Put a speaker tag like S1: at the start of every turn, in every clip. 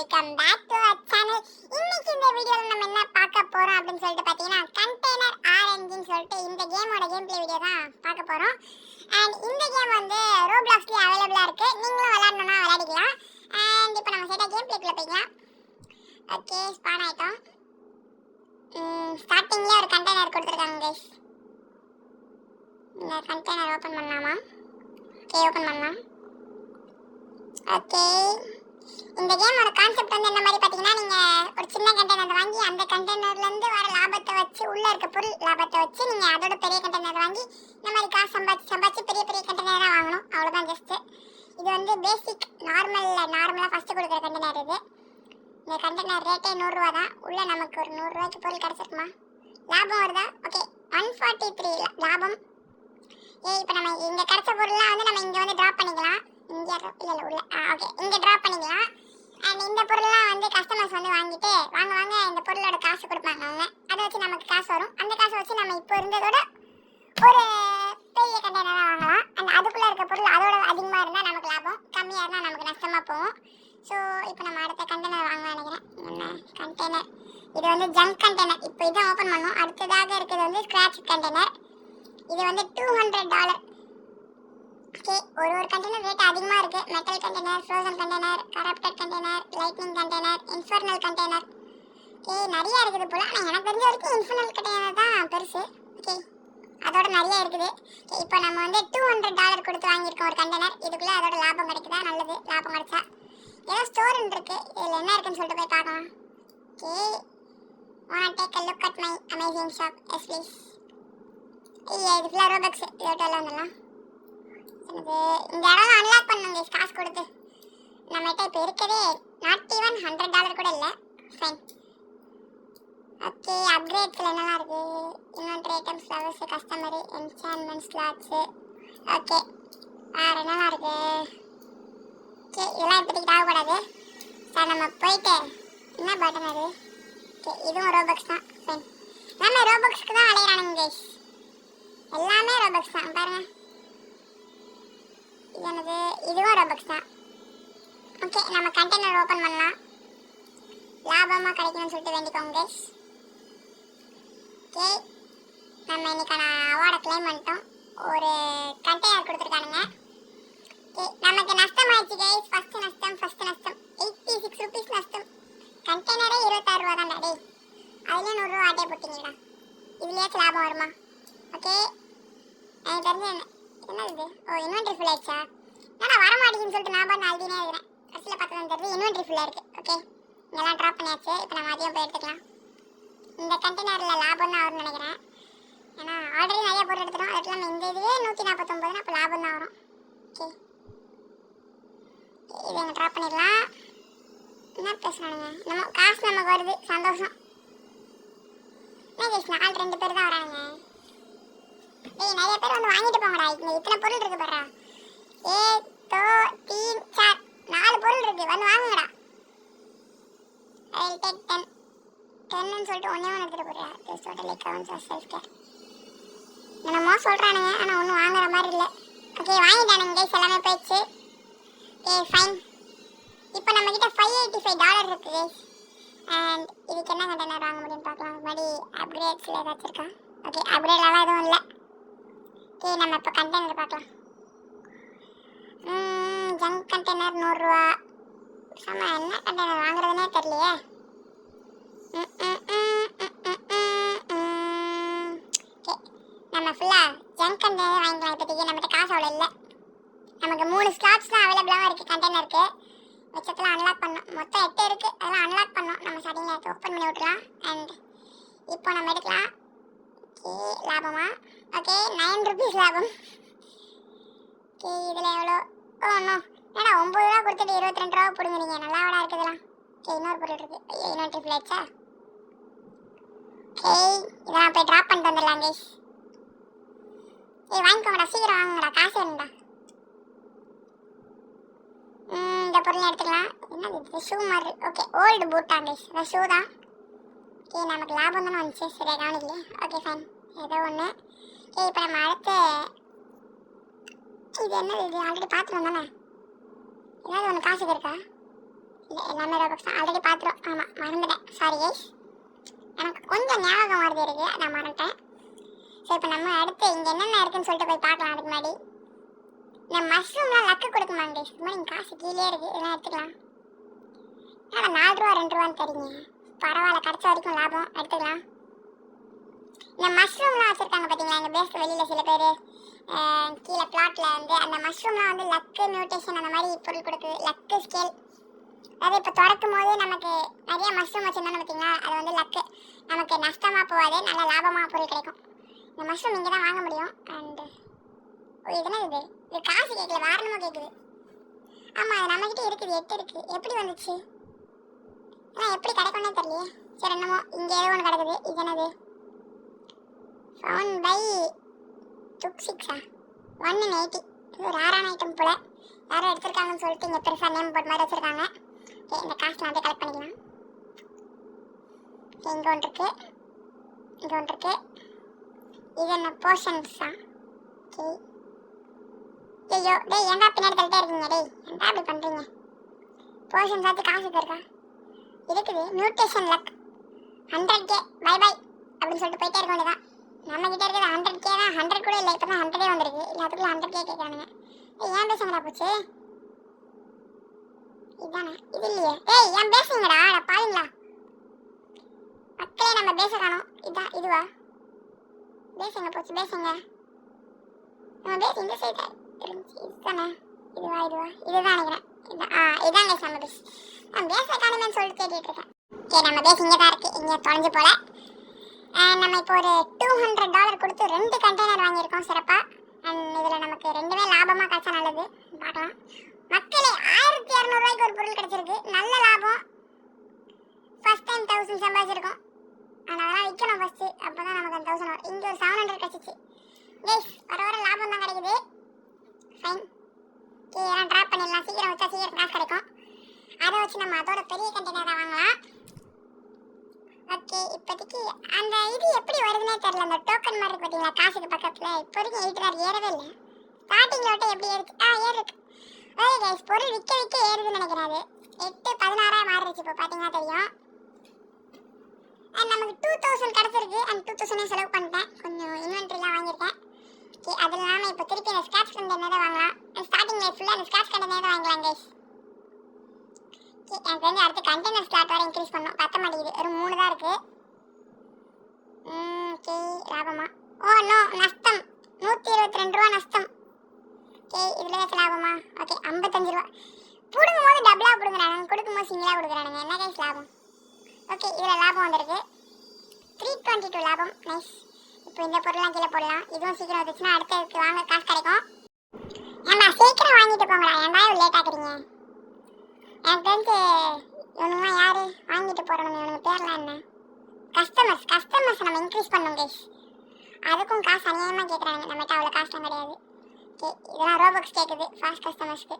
S1: Welcome back to our channel. இன்னைக்கு இந்த வீடியோல நம்ம என்ன பார்க்க போறோம் அப்படின்னு சொல்லிட்டு பார்த்தீங்கன்னா கண்டெய்னர் ஆரஞ்சுன்னு சொல்லிட்டு இந்த கேமோட கேம் ப்ளே வீடியோ தான் பார்க்க போறோம். அண்ட் இந்த கேம் வந்து ரோப்ளாக்ஸ்ல அவைலபிளா இருக்கு. நீங்களும் விளையாடணும்னா விளையாடிக்கலாம். அண்ட் இப்போ நம்ம சைடா கேம் ப்ளேக்குள்ள போய்க்கலாம். ஓகே, ஸ்பான் ஆயிட்டோம். ஸ்டார்டிங்ல ஒரு கண்டெய்னர் கொடுத்துருக்காங்க கைஸ். இந்த கண்டெய்னர் ஓபன் பண்ணலாமா? ஓகே, ஓபன் பண்ணலாம். ஓகே, இந்த கேமோட கான்செப்ட் வந்து என்ன மாதிரி பார்த்தீங்கன்னா, நீங்கள் ஒரு சின்ன கண்டெய்னர் வாங்கி அந்த கண்டெய்னர்லேருந்து வர லாபத்தை வச்சு உள்ளே இருக்க பொருள் லாபத்தை வச்சு நீங்கள் அதோட பெரிய கண்டெய்னர் வாங்கி இந்த மாதிரி காசு சம்பாதிச்சு பெரிய பெரிய கண்டெய்னராக வாங்கணும். அவ்வளோதான் ஜஸ்ட்டு. இது வந்து பேசிக் நார்மலாக ஃபஸ்ட்டு கொடுக்குற கண்டெய்னர் இது. இந்த கண்டெய்னர் ரேட்டே 100 ரூபா தான். உள்ளே நமக்கு ஒரு 100 ரூபாய்க்கு பொருள் கிடச்சிருக்குமா? லாபம் வருதா? ஓகே, 143 லாபம். இப்போ நம்ம இங்கே கிடச்ச பொருள்லாம் வந்து நம்ம இங்கே வந்து ட்ராப் பண்ணிக்கலாம். இங்கே இல்லை உள்ள ஓகே, இங்கே ட்ராப் பண்ணிக்கலாம். அண்ட் இந்த பொருள்லாம் வந்து கஸ்டமர்ஸ் வந்து வாங்கிட்டு வாங்க இந்த பொருளோட காசு கொடுப்பாங்க. அவங்க அதை வச்சு நமக்கு காசு வரும். அந்த காசை வச்சு நம்ம இப்போ இருந்ததோட ஒரு பெரிய கண்டெய்னராக வாங்கலாம். அண்ட் அதுக்குள்ளே இருக்க பொருள் அதோட அதிகமாக இருந்தால் நமக்கு லாபம், கம்மியாக இருந்தால் நமக்கு நஷ்டமாக போகும். ஸோ இப்போ நம்ம அடுத்த கண்டெய்னர் வாங்க நினைக்கிறேன். என்ன கண்டெய்னர்? இது வந்து ஜங்க் கண்டெய்னர். இப்போ இதை ஓப்பன் பண்ணோம். அடுத்ததாக இருக்கிறது வந்து ஸ்க்ராட்ச் கண்டெய்னர். இது வந்து $200. ஓகே, ஒரு கண்டெய்னர் ரேட் அதிகமாக இருக்குது. Metal container, frozen container, corrupted container, lightning container, infernal container. Okay, நிறையா இருக்குது போல். ஆனால் எனக்கு தெரிஞ்ச வரைக்கும் இன்ஃபர்னல் கண்டெய்னர் தான் பெருசு. ஓகே, அதோட நிறையா இருக்குது. ஓகே, இப்போ நம்ம வந்து $200 கொடுத்து வாங்கியிருக்கோம் ஒரு கண்டெய்னர். இதுக்குள்ளே அதோட லாபம் கிடைக்குதா? நல்லது, லாபம் கிடைச்சா. ஏதோ ஸ்டோர்னு இருக்குது, இதில் என்ன இருக்குன்னு சொல்லிட்டு போய் பார்க்கலாம். Okay, wanna take a look at my amazing shop? Yes please. இது ஃபுல்லாக ரோபக்ஸ். இதோட வந்துடலாம். எனக்கு இந்த இடம் அன்லாக் பண்ணுங்க காசு கொடுத்து. நம்மகிட்ட இப்போ இருக்கதே நாட் ஈவன் $100 கூட இல்லை. ஃபைன். ஓகே, அப்கிரேட்ஸில் என்னெல்லாம் இருக்குது? Inventory items, flowers, customer, enchantment slots. Okay, வேறு என்னெல்லாம் இருக்குது? ஓகே, இதெல்லாம் இப்போதைக்கு தேவைப்படாது சார். நம்ம போயிட்டு என்ன பட்டன் அது? ஓகே, இதுவும் ரோபக்ஸ் தான். ஃபைன். எல்லாமே ரோபக்ஸ்க்கு தான் அலையிறானுங்க கைஸ். எல்லாமே ரோபக்ஸ் தான் பாருங்கள். எனது இதுவும் ரோபக்ஸ் தான். ஓகே, நம்ம கண்டெய்னர் ஓப்பன் பண்ணலாம். லாபமாக கிடைக்கணும்னு சொல்லிட்டு வேண்டிக்கோங்க கைஸ். ஓகே, நம்ம இன்னைக்கான அவார்டை கிளைம் பண்ணிட்டோம். ஒரு கண்டெய்னர் கொடுத்துருக்கானுங்க. ஓகே, நமக்கு நஷ்டம் ஆயிடுச்சு கைஸ். ஃபஸ்ட்டு நஷ்டம் ₹86 நஷ்டம். கண்டெய்னரே 26 ரூபா தான் டே. அதுலேயே 100 ரூபா ஆட்டே போட்டிங்களா? இதுலேயாச்சும் லாபம் வருமா? ஓகே, எனக்கு தெரிஞ்சு என்ன இது? ஓ, இன்வென்ட்ரி ஃபுல் ஆயிடுச்சா? ஏன்னா வர மாட்டேங்குன்னு சொல்லிட்டு நான் பண்ண அழுதினே இருக்கிறேன். கடைசியில் பார்த்தது தெரியுது இன்வென்ட்ரி ஃபுல்லாக இருக்குது. ஓகே, இங்கெல்லாம் ட்ராப் பண்ணியாச்சு. இப்போ நம்ம அதையும் போய் எடுத்துக்கலாம். இந்த கண்டெய்னரில் லாபம் தான் வரும்னு நினைக்கிறேன். ஏன்னா ஆல்ரெடி நிறைய பொருள் எடுத்துட்டோம். அதுக்கு நம்ம இந்த இதுவே 149, அப்போ லாபம் தான் வரும். ஓகே, இது எங்கள் ட்ராப் பண்ணிடலாம். என்ன பேசுகிறானுங்க? நம்ம காசு நமக்கு வருது, சந்தோஷம். என்ன கேஸ், நாலு 2 பேர் தான் வராங்க. ஏய், நிறைய பேர் வந்து வாங்கிட்டு போங்கடா. இத்தனை பொருள் இருக்கு பாரு. 1 2 3 4 4 பொருள் இருக்கு, வந்து வாங்குங்கடா. I'll take 10ன்னு சொல்லிட்டு ஒன்றே எடுத்துகிட்டு போடுறா. Just totally gowns as self care. என்னமோ சொல்கிறானுங்க, ஆனால் ஒன்றும் வாங்குற மாதிரி இல்லை. ஓகே, வாங்கிட்டானுங்க கைஸ், எல்லாமே போயிடுச்சு. Okay, fine. இப்போ நம்மக்கிட்ட $585 இருக்குது கைஸ். அண்ட் இதுக்கு என்ன கண்டெய்னர் வாங்க முடியும்னு பார்க்கலாம். முன்னாடி அப்கிரேட்ஸில் ஏதாச்சும் இருக்கா? ஓகே, அப்கிரேட்லாம் எதுவும் இல்லை. ஓகே, நம்ம இப்போ கண்டெய்னர் பார்க்கலாம். ஜங்க் கண்டெய்னர் 100 ரூபா. ஆமா, என்ன கண்டெய்னர் வாங்குறதுனே தெரியலையே. ஓகே, நம்ம ஃபுல்லாக ஜங்க் கண்டெய்னர் வாங்கிக்கலாம். இப்போதைக்கு நம்மகிட்ட காசு அவ்வளோ இல்லை. நமக்கு 3 ஸ்லாட்ஸ் தான் அவைலபிளாக இருக்குது கண்டெய்னருக்கு. மிச்சத்தெல்லாம் அன்லாக் பண்ணோம். மொத்தம் 8 இருக்குது, அதெல்லாம் அன்லாக் பண்ணோம். நம்ம ஸ்டார்டிங்கில் ஓப்பன் பண்ணி விட்டுலாம். அண்ட் இப்போ நம்ம எடுக்கலாம். ஓகே, லாபமா? ஓகே, ₹9 லாபம். ஓகே, இதில் எவ்வளோ? ஓ இன்னும் ஏன்னா 9 ரூபா கொடுத்துட்டு 22 ரூபா பிடுங்குறீங்க. நல்லா விட இருக்குதுலாம். ஓகே, இன்னொரு பொருள் இருக்குது. இன்வென்ட்ரி ஃபுல் ஆயிடுச்சா? ஓகே, இதெல்லாம் போய் ட்ராப் பண்ணிட்டு வந்துடலாம் கைஸ். வாங்கிக்கோங்கடா, சீக்கிரம் வாங்குங்கடா, காசு வேணும்டா. இந்த பொருளை எடுத்துக்கலாம். என்னது இது? ஷூ மாதிரி. ஓகே, ஓல்டு பூட்டா கைஸ், அந்த ஷூ தான். ஓகே, நமக்கு லாபம் தானே வந்துச்சு. சரியா கவனிக்கலையே. ஓகே, ஃபைன், ஏதோ ஒன்று. ஓகே, இப்போ நம்ம அடுத்து இது என்னது? இது ஆல்ரெடி பார்த்துட்டு வந்தானே. ஏதாவது ஒன்று காசுக்கு இருக்கா? இல்லை எல்லாமே ரோபாக்ஸ் தான், ஆல்ரெடி பார்த்துரும். ஆமாம் மறந்துட்டேன், சாரி கைஸ். எனக்கு கொஞ்சம் ஞாபகம் வருது இருக்குது, நான் மறந்துட்டேன். ஸோ இப்போ நம்ம அடுத்து இங்கே என்னென்ன இருக்குன்னு சொல்லிட்டு போய் பார்க்கலாம். அதுக்கு முன்னாடி இந்த மஷ்ரூம்லாம் லக்கு கொடுக்குமாங்க கைஸ். இது மாதிரி நீங்கள் காசு கீழே இருக்குது, இதெல்லாம் எடுத்துக்கலாம். ஆனால் 4 ரூபா 2 ரூபான்னு தெரியுங்க, பரவாயில்ல, கிடச்ச வரைக்கும் லாபம், எடுத்துக்கலாம். இந்த மஷ்ரூம்லாம் வச்சுருக்காங்க பார்த்தீங்களா எங்கள் பேஸ்க்கு வெளியில் சில பேர் கீழே பிளாட்டில் வந்து அந்த மஷ்ரூம்லாம் வந்து லக்கு மியூட்டேஷன் அந்த மாதிரி பொருள் கொடுக்குது. லக்கு ஸ்கேல், அதாவது இப்போ திறக்கும் போது நமக்கு நிறைய மஷ்ரூம் வச்சுருந்தோன்னு பார்த்தீங்களா, அது வந்து லக்கு, நமக்கு நஷ்டமாக போகாது, நல்ல லாபமாக பொருள் கிடைக்கும். இந்த மஷ்ரூம் இங்கே தான் வாங்க முடியும். அண்டு இதுனா இது காசு கேட்கல, வாரணமாக கேட்குது. ஆமாம் அது நம்மக்கிட்ட இருக்குது, 8 இருக்குது. எப்படி வந்துச்சு ஆனால் எப்படி கிடைக்கும்னே தெரியலையே. சரி என்னமோ இங்கே ஏதோ ஒன்று கிடக்குது. இது என்னது, ஃபவுண்ட் பை துக்ஸிக்ஸா 1 in 80. இது ஒரு ரேரான ஐட்டம் போல், யாரும் எடுத்துருக்காங்கன்னு சொல்லிட்டு இங்கே பெருசாக நேம் போர்ட் மாதிரி வச்சுருக்காங்க. இந்த காசுலாம் அப்படியே கலெக்ட் பண்ணிக்கலாம். இங்கே ஒன்று இருக்குது, இங்கே ஒன்று இருக்குது. இது என்ன போர்ஷன்ஸா? ஓகே. ஐயோ டேய் ஏன்டா பின்னாடி தள்ளிட்டே இருக்கீங்க, டேய் ஏன்டா அப்படி பண்ணுறீங்க? போர்ஷன்ஸ் ஆச்சு காசு இருக்கா? இருக்குது. Mutation luck 100K by by அப்படின்னு சொல்லிட்டு போயிட்டே இருக்க வேண்டியதான். நம்ம கிட்டே இருக்கிறது 100K தான், 100 கூட இல்லை, இப்போ தான் 100 வந்துருக்கு. எல்லாத்துக்குள்ள 100K கேட்குறானுங்க. ஏன் பேசுங்கடா போச்சு, இதுதானே? இது இல்லையே. ஏய் ஏன் பேசுங்கடா பாருங்களா மக்களே, நம்ம பேச காணோம். இதுதான் இதுவா? பேசுங்க போச்சு, பேசுங்க. நம்ம பேச இந்த சைடு இருந்துச்சு, இதுதானே? இதுவா இதுதான் நினைக்கிறேன். இதான் கைஸ் நம்ம பேச. நான் பேச காணுமேன்னு சொல்லிட்டு கேட்டுட்டு இருக்கேன். சரி நம்ம பேச இங்கே தான் இருக்குது, இங்கே தொலைஞ்சு போல. நம்ம இப்போ ஒரு $200 கொடுத்து 2 கண்டெய்னர் வாங்கியிருக்கோம் சிறப்பாக. அண்ட் இதில் நமக்கு 2மே லாபமாக காய்ச்சா நல்லது. பார்க்கலாம் மக்களே, 1200 ரூபாய்க்கு ஒரு பொருள் கிடச்சிருக்கு, நல்ல லாபம். First time 1000 சம்பாதிச்சிருக்கோம். ஆனால் அதெல்லாம் விற்கணும் ஃபஸ்ட்டு, அப்போ தான் நமக்கு அந்த 1000 வரும். இங்கே ஒரு 700 கிடச்சிச்சு கைஸ். வர லாபம் தான் கிடைக்குது. ஃபைன். இதெல்லாம் ட்ராப் பண்ணிடலாம், சீக்கிரம் வச்சா சீக்கிரம் காசு கிடைக்கும். அதை வச்சு நம்ம அதோட பெரிய கண்டெய்னரை வாங்கலாம். ஓகே, இப்போதைக்கு அந்த இது எப்படி வருதுன்னே தெரியல. அந்த டோக்கன் மாதிரி இருக்கு பார்த்தீங்களா காசுக்கு பக்கத்தில், இப்போதைக்கு 8 ஏறவே இல்லை. ஸ்டார்டிங்கில் விட்டு எப்படி ஏறிச்சு? ஏறிருக்கு. ஓகே கைஸ், பொருள் விற்க ஏறுதுன்னு நினைக்கிறேன். அது 8 16 மாறிடுச்சு இப்போ பார்த்தீங்கன்னா தெரியும். அண்ட் நமக்கு 2000 கிடச்சிருக்கு. அண்ட் 2000 செலவு பண்ணிட்டேன், கொஞ்சம் இன்வென்ட்ரிலாம் வாங்கியிருக்கேன். ஓகே, அது இல்லாமல் இப்போ திருப்பி இந்த ஸ்கிராட்ச் கண்டெய்னர் தான் வாங்கலாம். ஸ்டார்டிங்கில் ஃபுல்லாக அந்த ஸ்கிராட்ச் கண்டெய்னர் தான் வாங்கலாம் கைஸ். எனக்கு வந்து அடுத்து கண்டெய்னர் ஸ்லாட் வர இன்க்ரீஸ் பண்ணோம், பத்த மாட்டேங்குது, ஒரு 3 தான் இருக்குது. ஓகே, லாபமா? ஓ நோ, நஷ்டம். 122 ரூபா நஷ்டம். ஓகே, இதில் ஏதாச்சும் லாபமா? ஓகே, 55 ரூபா. பிடுங்கும் போது டபுளாக பிடுங்குறானுங்க, கொடுக்கும்போது சிங்கிளாக கொடுக்குறானுங்க, என்ன கைஸ் லாபம்? ஓகே, இதில் லாபம் வந்திருக்கு 322 லாபம். நைஸ். இப்போ இந்த பொருள்லாம் கீழே போடலாம். இதுவும் சீக்கிரம் வந்துச்சுன்னா அடுத்ததுக்கு வாங்க காசு கிடைக்கும். ஏன்னா சீக்கிரம் வாங்கிட்டு போங்கடா, ஏன்டா லேட் ஆக்குறீங்க? எனக்கு தெரிஞ்சு இவனுங்களாம் யார் வாங்கிட்டு போகிறவங்க, இவனுக்கு பேர்லாம் என்ன? கஸ்டமர்ஸ் நம்ம இன்க்ரீஸ் பண்ணோம் கைஸ். அதுக்கும் காசு அநியாயமாக கேட்குறாங்க, நம்மகிட்ட அவ்வளோ காசுலாம் கிடையாது. ஓகே, இதெல்லாம் ரோபக்ஸ் கேட்குது ஃபாஸ்ட் கஸ்டமர்ஸ்க்கு.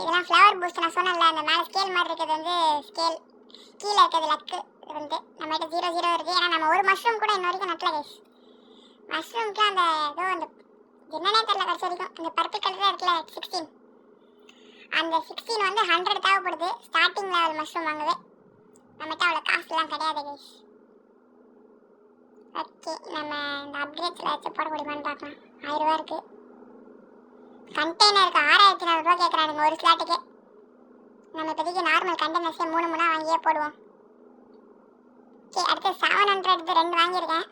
S1: இதெல்லாம் ஃப்ளவர் பூஸ்ட் நான் சொன்னேன்ல, அந்த மேலே ஸ்கேல் மாதிரி இருக்கிறது வந்து ஸ்கேல், கீழே இருக்கிறது லக்கு. இது வந்து நம்மகிட்ட 0 இருக்குது. ஏன்னா நம்ம ஒரு மஷ்ரூம் கூட இன்ன வரைக்கும் நட்டல கைஸ். மஷ்ரூம்க்கு அந்த ஏதோ அந்த என்னன்னே தெரியல கடைசி வரைக்கும். அந்த பர்பிள் கலரில் இருக்குல்ல 16, அந்த 16 வந்து 100 தேவைப்படுது ஸ்டார்டிங் லெவல் மஷ்ரூம் வாங்குது. நம்மகிட்ட அவ்வளோ காசுலாம் கிடையாது கைஸ். ஓகே, நம்ம இந்த அப்கிரேட்ஸில் வச்சு போட முடியுமான்னு பார்க்கலாம். 1000 ரூபா இருக்குது. கண்டெய்னருக்கு 6400 ரூபா கேட்குறானுங்க ஒரு ஸ்லாட்டுக்கு. நம்ம இப்போதைக்கு நார்மல் கண்டெய்னர்ஸே 3 வாங்கியே போடுவோம். ஓகே, அடுத்து 700 2 வாங்கியிருக்கேன்.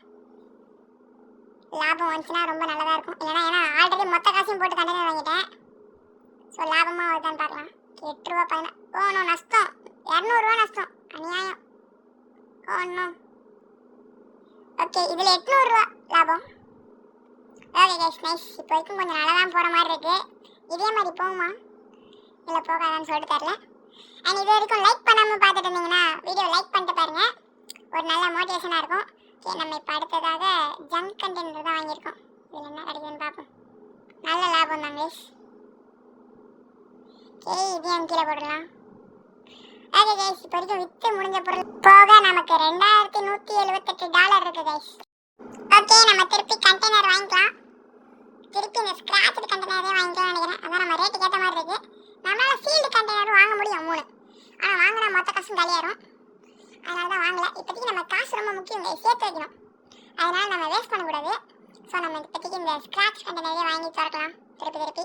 S1: லாபம் வந்துச்சுன்னா ரொம்ப நல்லதாக இருக்கும். ஏன்னா ஆல்ரெடி மொத்த காசையும் போட்டு கண்டெய்னர் வாங்கிட்டேன். ஸோ லாபமாக வருதான்னு பார்க்கலாம். 8 ரூபா 10. ஓ நோ, நஷ்டம். 200 ரூபா நஷ்டம், அநியாயம். Oh no. ஓகே, இதில் 800 ரூபா லாபம். Okay guys, nice. இப்போ வரைக்கும் கொஞ்சம் நல்லா தான் போகிற மாதிரி இருக்குது. இதே மாதிரி போகுமா இல்லை போகாதான்னு சொல்லிட்டு தெரில. அண்ட் இது வரைக்கும் லைக் பண்ணாமல் பார்த்துட்டு இருந்தீங்கன்னா வீடியோ லைக் பண்ணிட்டு பாருங்கள், ஒரு நல்ல மோட்டிவேஷனாக இருக்கும். ஓகே, நம்ம இப்போ அடுத்ததாக ஜங்க் கண்டெய்னர் தான் வாங்கியிருக்கோம். இதில் என்ன கிடைக்குதுன்னு பார்ப்போம். நல்ல லாபம் தான் கைஸ். ஓகே, இதையும் கீழே போடலாம். ஓகே கைஸ், இப்போ வரைக்கும் விற்று முடிஞ்ச பொருள் போக நமக்கு $2178 இருக்குது கைஸ். ஓகே, நம்ம திருப்பி கண்டெய்னர் வாங்கிக்கலாம். திருப்பி இந்த ஸ்க்ராட்ச் கண்டெய்னரே வாங்கிக்கலாம்னு நினைக்கிறேன். அதான் நம்ம ரேட்டுக்கு ஏற்ற மாதிரி இருக்குது. நம்மளால் சீல்டு கண்டெய்னரும் வாங்க முடியும் 3. ஆனால் வாங்கினா மொத்த காசும் காலியாயிரும். அதனால தான் வாங்கலை. இப்போதைக்கு நம்ம காசு ரொம்ப முக்கியம், சேர்த்து வைக்கணும். அதனால் நம்ம வேஸ்ட் பண்ணக்கூடாது. ஸோ நம்ம இப்போதைக்கு இந்த ஸ்க்ராட்ச் கண்டெய்னரே வாங்கி திறக்கலாம் திருப்பி திருப்பி.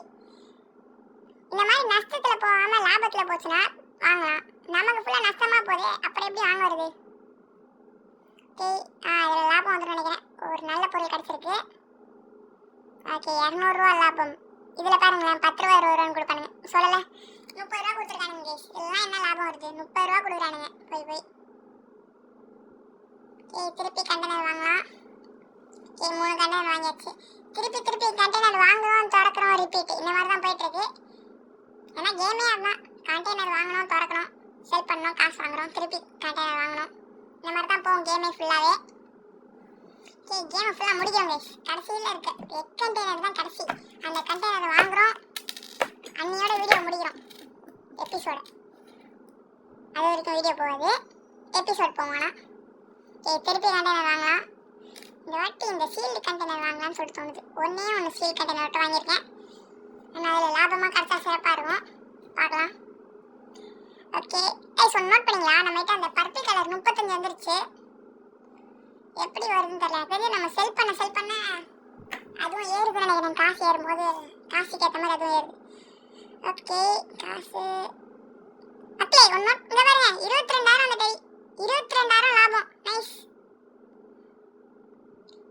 S1: இந்த மாதிரி நஷ்டத்தில் போகாமல் லாபத்தில் போச்சுன்னா வாங்கலாம். நமக்கு ஃபுல்லாக நஷ்டமாக போதே, அப்புறம் எப்படி வாங்க வருது? ஓகே, இதில் லாபம் வந்துடும் நினைக்கிறேன். ஒரு நல்ல பொருள் கிடச்சிருக்கு. ஓகே, 200 லாபம். இதில் பாருங்களேன், 10 ரூபா 20 ரூபான்னு கொடுப்பானுங்க. சொல்லலை, 30 ரூபா கொடுத்துருக்கானுங்க கேஸ். இதெல்லாம் என்ன லாபம் வருது? 30 ரூபா கொடுக்குறானுங்க போய் போய். ஓகே, திருப்பி கண்டெய்னர் வாங்கலாம். ஓகே, 3 கண்டெய்னர் வாங்கியாச்சு. திருப்பி திருப்பி கண்டெய்னர் வாங்குறோம் திறக்கிறோம் ரிப்பீட், இந்த மாதிரி தான் போயிட்டுருக்கு. ஏன்னா கேமே அதுதான், கண்டெய்னர் வாங்கணும் திறக்கணும், செல் பண்ணணும், காசு வாங்குறோம், திருப்பி கண்டெய்னர் வாங்கணும், இந்த மாதிரி தான் போகும் கேமே ஃபுல்லாகவே. ஓகே, கேமை ஃபுல்லாக முடிக்கிறோம் கைஸ். கடைசியில் இருக்க எக் கண்டெய்னர் தான் கடைசி. அந்த கண்டெய்னர் வாங்குகிறோம், அன்னையோட வீடியோ முடிக்கிறோம். எபிசோடு அது வரைக்கும் வீடியோ போகாது, எபிசோட் போவானா. ஓகே, திருப்பி கண்டெய்னர் வாங்கலாம். இந்த வாட்டி இந்த சீல்டு கண்டெய்னர் வாங்கலாம்னு சொல்லிட்டு தோணுது. ஒன்று சீல் கண்டெய்னர் மட்டும் வாங்கியிருக்கேன். ஆனால் அதில் லாபமாக கிடச்சா சிறப்பாக இருக்கும், பார்க்கலாம். ஓகே ஸோ நோட் பண்ணிங்களா, நம்மகிட்ட அந்த பர்பிள் கலர் 35 வந்துருச்சு. எப்படி வருதுன்னு தெரியல. பெரிய நம்ம செல் பண்ண அதுவும் ஏறுதுன்னு நினைக்கிறேன். காசு ஏறும்போது காசுக்கு ஏற்ற மாதிரி அதுவும் ஏறுது. ஓகே, காசு ஓகே ஒன்று இங்கே பாருங்க, 22,000 அந்த டெடி, 22,000 லாபம். நைஸ்.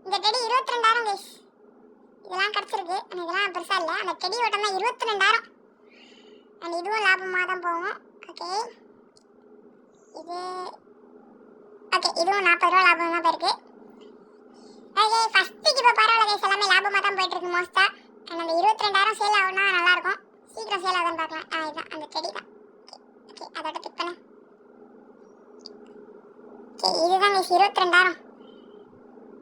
S1: இந்த டெடி 22,000 கைஸ். இதெல்லாம் கிடச்சிருக்கு, ஆனால் இதெல்லாம் பெருசாக இல்லை. அந்த டெடி ஓட்டம் தான் 22,000. அண்ட் இதுவும் லாபமாக தான் போகும். ஓகே, இது ஓகே, இதுவும் 40 ரூபா லாபம் தான் போயிருக்கு. ஓகே, ஃபஸ்ட்டுக்கு இப்போ பரவாயில்ல கைஸ், எல்லாமே லாபமாக தான் போயிட்டுருக்கு மோஸ்ட்டாக. அண்ட் அந்த 22,000 சேல் ஆகுனா நல்லாயிருக்கும். சீக்கிரம் சேல் ஆகுதுன்னு பார்க்கலாம். இதுதான் அந்த செடி தான். ஓகே, அதோட பிக் பண்ண. ஓகே, இதுதான் கைஸ் 22,000.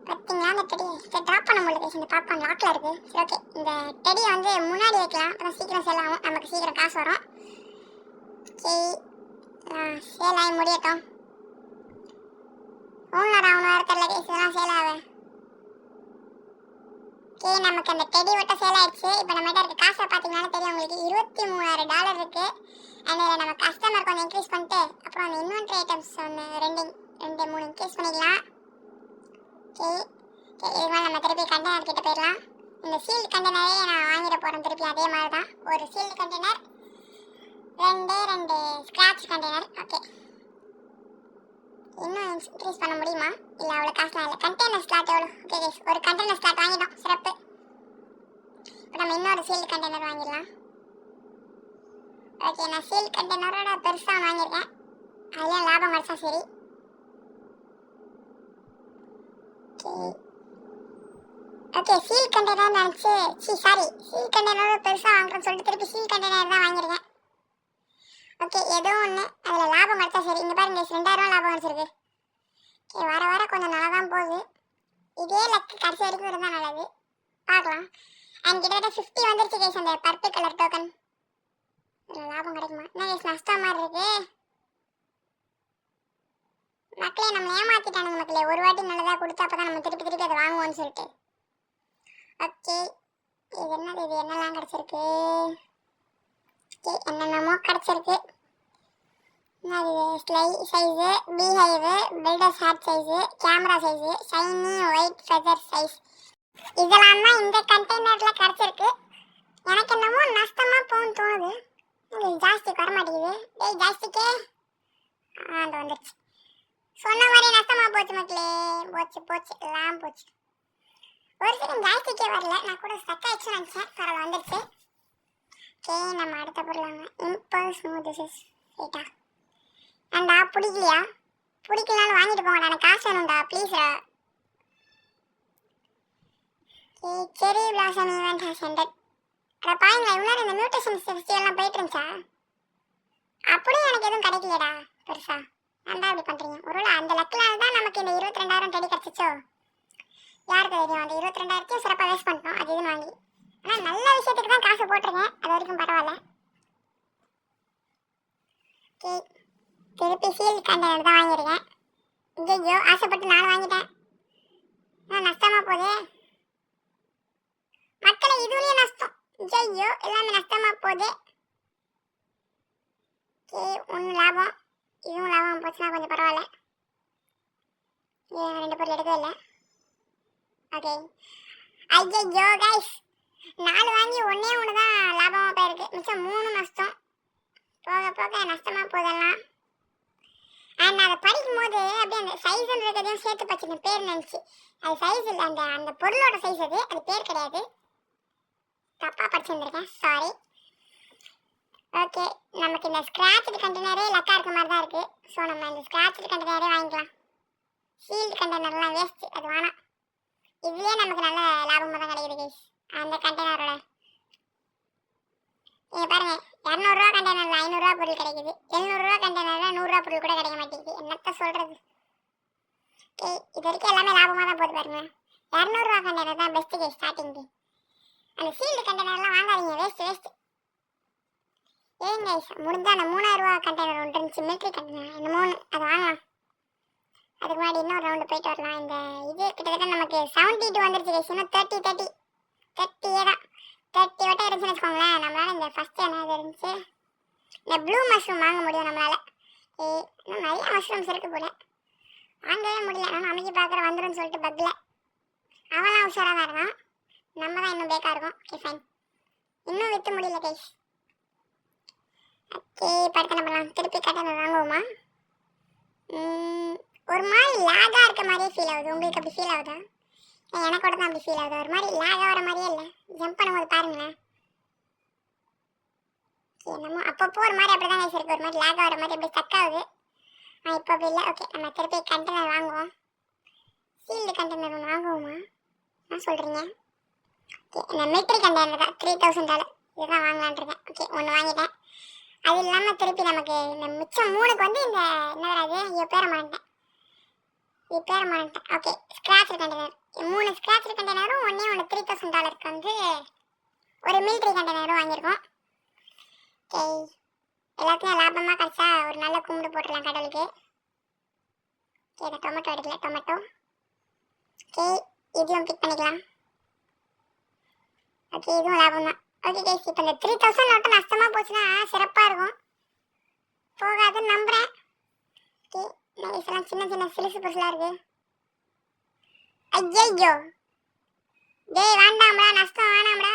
S1: பார்த்தீங்களா அந்த டெடி? சரி, ட்ராப் பண்ண முடியல கைஸ், இந்த பாப்கார்ன் லாக்கில் இருக்குது. சரி, ஓகே, இந்த டெடியை வந்து முன்னாடி வைக்கலாம், அப்புறம் சீக்கிரம் சேல் ஆகும், நமக்கு சீக்கிரம் காசு வரும். ஓகே, சேல் ஆகி முடியட்டும். ஓனர் ஆகணும் வேறு தெரியல கைஸ், இதெல்லாம் சேல் ஆகும். ஓகே, நமக்கு அந்த டெடி விட்ட சேல் ஆயிடுச்சு. இப்போ நம்மகிட்ட இருக்க காசை பார்த்தீங்கன்னாலும் தெரியும் உங்களுக்கு, $23,000 இருக்குது. அண்ட் இதில் நம்ம கஸ்டமர் கொஞ்சம் இன்க்ரீஸ் பண்ணிட்டு அப்புறம் அந்த இன்வென்ட்ரி ஐட்டம்ஸ் ஒன்று 2 3 இன்க்ரீஸ் பண்ணிக்கலாம். ஓகே, இதுக்கு மேலே நம்ம திருப்பி கண்டெய்னர் கிட்ட போயிடலாம். இந்த சீல்டு கண்டெய்னரே நான் வாங்கிட போகிறேன் திருப்பி அதே மாதிரி தான். ஒரு sealed container, 2 scratch container. Okay, இன்னும் இன்க்ரீஸ் பண்ண முடியுமா? இல்லை, அவ்வளோ காசுலாம் இல்லை. கண்டெய்னர் ஸ்லாட் எவ்வளோ? ஓகே கைஸ், ஒரு கண்டெய்னர் ஸ்லாட் வாங்கிட்டோம், சிறப்பு. இப்போ நம்ம இன்னொரு சீல்டு கண்டெய்னர் வாங்கிடலாம். ஓகே, நான் சீல்டு கண்டெய்னரோட பெருசாக வாங்கியிருக்கேன், அதுலேயும் லாபம் கிடச்சா சரி. ஓகே, சீல் கண்டெய்னர் நினச்சி சீல் கண்டெய்னரோட பெருசாக வாங்குறேன்னு சொல்லிட்டு திருப்பி சீல் கண்டெய்னர் தான் வாங்கியிருக்கேன். ஓகே, ஏதோ ஒன்று அதில் லாபம் கிடச்சா சரி. இங்கே பாருங்க 2,000 லாபம் கிடச்சிருக்கு. ஓகே, வர கொஞ்சம் நல்லா தான் போகுது. இதே லக்கு கடைசி வரைக்கும் இருந்தால் நல்லது, பார்க்கலாம். அண்ட் கிட்டத்தட்ட 50 வந்துருச்சு கைஸ் அந்த பர்பிள் கலர் டோக்கன். இதில் லாபம் கிடைக்குமா? என்ன கைஸ், நஷ்டம் மாதிரி இருக்கு. மக்களே நம்ம ஏமாற்றிட்டானுங்க மக்களே. ஒரு வாட்டி நல்லதாக கொடுத்தா அப்போ தான் நம்ம திருப்பி அதை வாங்குவோம்னு சொல்லிட்டு. ஓகே, இது என்னது? இது என்னெல்லாம் கிடச்சிருக்கு? ஓகே, என்னென்னமோ கிடச்சிருக்கு. அது size, beehive, builders hat size, camera size, shiny white feather size, இதெல்லாம் தான் இந்த கண்டெய்னரில் கிடச்சிருக்கு. எனக்கு என்னமோ நஷ்டமாக போகணும்னு தோணுது. இது ஜாஸ்திக்கு வர மாட்டேங்குது. டேய் ஜாஸ்திக்கே அது வந்துடுச்சு. சொன்ன மாதிரி நஷ்டமாக போச்சு மக்களே. போச்சு எல்லாம் போச்சு. ஒரு செகண்ட் ஜாஸ்திக்கே வரல, நான் கூட ஸ்டக் ஆயிடுச்சுன்னு நினச்சேன். பரவாயில்ல, வந்துடுச்சு. ஓகே, நம்ம அடுத்த பொருள் வாங்க. இம்பல்ஸ் மூதிசஸ் ரைட்டா? அண்டா பிடிக்கலையா? பிடிக்கலான்னு வாங்கிட்டு போங்கடா, எனக்கு காசு வேணும்டா ப்ளீஸ்டா. ஓகே, செரி பிளாசம் ஈவெண்ட் ஹாஸ் எண்டட். அட பாருங்களா, இவ்வளோ இந்த மியூட்டேஷன் ஃபெஸ்டிவல்லாம் போயிட்டு இருந்துச்சா? அப்படியும் எனக்கு எதுவும் கிடைக்கலையடா பெருசா. நான் அப்படி பண்ணுறீங்க. ஒருவேளை அந்த லக்கில் தான் நமக்கு இந்த 22,000 டெடி கிடச்சிச்சோ? யாருக்கு தெரியும்? அந்த 22,000 சிறப்பாக வேஸ்ட் பண்ணிட்டோம் அது இதுன்னு வாங்கி. ஆனால் நல்ல விஷயத்துக்கு தான் காசு போட்டிருக்கேன், அது வரைக்கும் பரவாயில்ல. ஓகே, திருப்பி சீல் கண்டெய்னர் தான் வாங்கியிருக்கேன். ஐயோ, ஆசைப்பட்டு 4 வாங்கிட்டேன். நஷ்டமாக போதே மக்களை, இதுலேயும் நஷ்டம். ஐயோ, எல்லாமே நஷ்டமாக போகுது. ஒன்று லாபம், இதுவும் லாபம் போச்சுன்னா கொஞ்சம் பரவாயில்ல. ரெண்டு பொருள் எடுக்கவே இல்லை. ஓகே. ஐயோ கைஸ், 4 வாங்கி ஒன்றே ஒன்று தான் லாபமாக போயிருக்கு, மிச்சம் 3 நஷ்டம். போக போக நஷ்டமாக போதெல்லாம். அண்ட் அதை படிக்கும் போது அப்படியே அந்த சைஸ்ன்றதையும் சேர்த்து படிச்சு பேர் நினச்சி, அது சைஸ் இல்லை, அந்த அந்த பொருளோட சைஸ் அது பேர் கிடையாது. தப்பாக படிச்சுருந்துருக்கேன், சாரி. ஓகே, நமக்கு இந்த ஸ்க்ராட்சடு கண்டெய்னரே லக்கா இருக்க மாதிரி தான் இருக்குது. ஸோ நம்ம இந்த ஸ்க்ராட்சடு கண்டெய்னரே வாங்கிக்கலாம். சீல்டு கண்டெய்னர்லாம் வேஸ்ட்டு, அது வேணாம். இதுலேயே நமக்கு நல்ல லாபமாக தான் கிடைக்குது கைஸ். அந்த கண்டெய்னரோட நீங்கள் பாருங்கள், 200 கண்டெய்னரில் 500 பொருள் கிடைக்குது, 700 கண்டெய்னரில் 100 பொருள் கூட கிடைக்க மாட்டேங்குது. என்னத்த சொல்கிறது. ஓகே, இது வரைக்கும் எல்லாமே லாபமாக தான் போகுது பாருங்க. 200 கண்டெய்னர் தான் பெஸ்ட்டு கைஸ் ஸ்டார்டிங்கு. அந்த சீல்டு கண்டெய்னர்லாம் வாங்காதீங்க, வேஸ்ட்டு. ஏங்க கைஸ், முடிஞ்சால் அந்த 3000 கண்டெய்னர் ஒன்று இருந்துச்சு, மிலிட்ரி கண்டெய்னர், இந்த 3 அதை வாங்கலாம். அதுக்கு முன்னாடி இன்னொரு ரவுண்டு போயிட்டு வரலாம். இந்த இது கிட்டத்தட்ட நமக்கு 72 வந்துருச்சு கைஸ். இன்னும் 30 தான், 30 வட்டம் இருந்துச்சுன்னு வச்சுக்கோங்களேன். நம்மளால இந்த ஃபஸ்ட்டு என்ன இருந்துச்சு, இந்த ப்ளூ மஷ்ரூம் வாங்க முடியும் நம்மளால. இன்னும் நிறைய மஷ்ரூம்ஸ் இருக்குது போல, வாங்கவே முடியல. நம்ம அமைக்கி பார்க்குற வந்துடும் சொல்லிட்டு பக்கில் அவெல்லாம் உஷாராக தான் இருக்கான், நம்ம தான் இன்னும் பேக்காக இருக்கும். ஓகே ஃபைன், இன்னும் விற்று முடியல கைஸ். ஓகே, படுத்த என்ன பண்ணலாம், திருப்பி கட்டணம் வாங்குவோமா? ஒரு மாதிரி லாகாக இருக்க மாதிரியே ஃபீல் ஆகுது. உங்களுக்கு அப்படி ஃபீல் ஆகுதா? எனக்கு கூட தான் அப்படி ஃபீல் ஆகுது. ஒரு மாதிரி லாகாக வர மாதிரியே இல்லை, ஜம்ப் பண்ணும்போது பாருங்களேன். என்னமோ அப்பப்போ ஒரு மாதிரி அப்படி தான் கைஸ் இருக்குது, ஒரு மாதிரி லாகாக வர மாதிரி அப்படி ஸ்டக் ஆகுது. இப்போ அப்படி இல்லை. ஓகே, நம்ம திருப்பி கண்டெய்னர் வாங்குவோம். சீல்டு கண்டெய்னர் ஒன்று வாங்குவோமா? என்ன சொல்கிறீங்க? ஓகே, இந்த மிலிட்ரி கண்டெய்னர் தான் $3000 இதுதான் வாங்கலான்ருக்கேன். ஓகே, ஒன்று வாங்கிட்டேன். அது இல்லாமல் திருப்பி நமக்கு இந்த மிச்சம் 3க்கு வந்து இந்த என்ன வராது, பேர மாட்டேன். ஓகே, ஸ்க்ராட்சடு கண்டெய்னர் 3 ஸ்க்ராட்சடு கண்டெய்னரும் ஒன்று $3000 வந்து ஒரு மிலிட்ரி கண்டெய்னரும் வாங்கியிருக்கோம். ஓகே, எல்லாத்தையும் லாபமாக கிடச்சா ஒரு நல்ல கும்பிடு போட்டுடலாம் கடவுளுக்கு. ஓகே, இதை டொமேட்டோ எடுக்கல, டொமேட்டோ. ஓகே, இதையும் பிக் பண்ணிக்கலாம். ஓகே, இதுவும் லாபம் தான். ஓகே கைஸ், இப்போ இந்த 3000 மட்டும் நஷ்டமாக போச்சுன்னா சிறப்பாக இருக்கும். போகாதுன்னு நம்புகிறேன். ஓகே, நைஸ், எல்லாம் சின்ன சின்ன சிலுசு புதுசாக இருக்குது. ஐயோ டேய், வேண்டாம்டா, நஷ்டம் வேணாம்டா.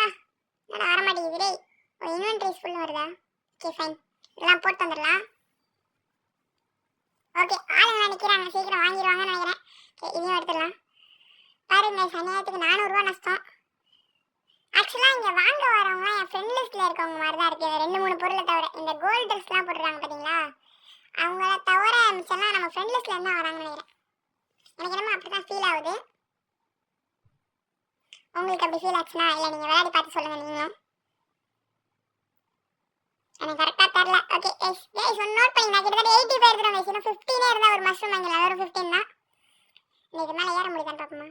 S1: நல்லா வர மாட்டேங்குது டேய். ஒரு இன்வென்ட்ரிஸ் ஃபுல் வருதா? ஓகே ஃபைன், இதெல்லாம் போட்டு வந்துடலாம். ஓகே, ஆளுங்க நினைக்கிறாங்க சீக்கிரம் வாங்கிடுவாங்கன்னு நினைக்கிறேன். ஓகே, இதையும் எடுத்துடலாம். பாருங்க, சனியாயத்துக்கு 400 நஷ்டம். ஆக்சுவலாக இங்கே வாங்க வரவங்களாம் என் ஃப்ரெண்ட் லிஸ்ட்டில் இருக்கவங்க மாதிரி தான் இருக்குது. 2-3 பொருளை தவிர இந்த கோல்டு ட்ரெஸ்லாம் போட்டுருக்காங்க பார்த்தீங்களா, அவங்கள தவிர மிச்சம்லாம் நம்ம ஃப்ரெண்ட் லிஸ்ட்டில் இருந்தால் வராங்கன்னு நினைக்கிறேன். எனக்கு என்னமோ அப்படி தான் ஃபீல் ஆகுது. உங்களுக்கு அப்படி ஃபீல் ஆச்சுன்னா இல்லை நீங்கள் விளையாடி பார்த்து சொல்லுங்கள் நீங்களும். எனக்கு கரெக்டாக தெரில. ஓகே கைஸ், ஒன்று நோட் பண்ணி நான் கிட்டத்தட்ட 80 பேர் எடுத்துருவேன் கைஸ். இன்னும் 15 இருந்தால் ஒரு மஷ்ரூம் வாங்கலாம், ஒரு 15 தான். இது மேலே ஏற முடியுதான்னு பார்ப்போமா?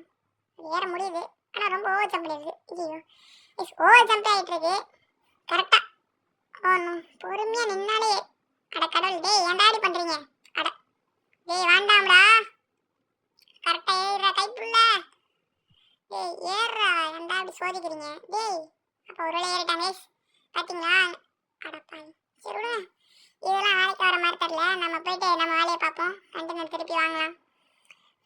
S1: ஏற முடியுது, ஆனால் ரொம்ப ஓவர் ஜம்ப் பண்ணிடுது. ஐயோ எஸ், ஓவர் ஜம்ப் ஆகிட்டு இருக்கு கரெக்டாக. ஒன்றும் பொறுமையாக நின்னாலே. அட கடவுள், டேய் ஏன்டா இப்படி பண்ணுறீங்க? அட டேய் வேண்டாம்டா, கரெக்டாக ஏறுற கைப்புள்ள. டேய் ஏறுறா, ஏன்டா இப்படி சோதிக்கிறீங்க? டேய் அப்போ ஒரு வேலை ஏறிட்டாங்க பார்த்தீங்களா? அடப்பாய், சரி விடுங்க, இதெல்லாம் வேலைக்கு வர மாதிரி தெரில. நம்ம போயிட்டு நம்ம வேலையை பார்ப்போம். கண்டெய்னர் திருப்பி வாங்கலாம்.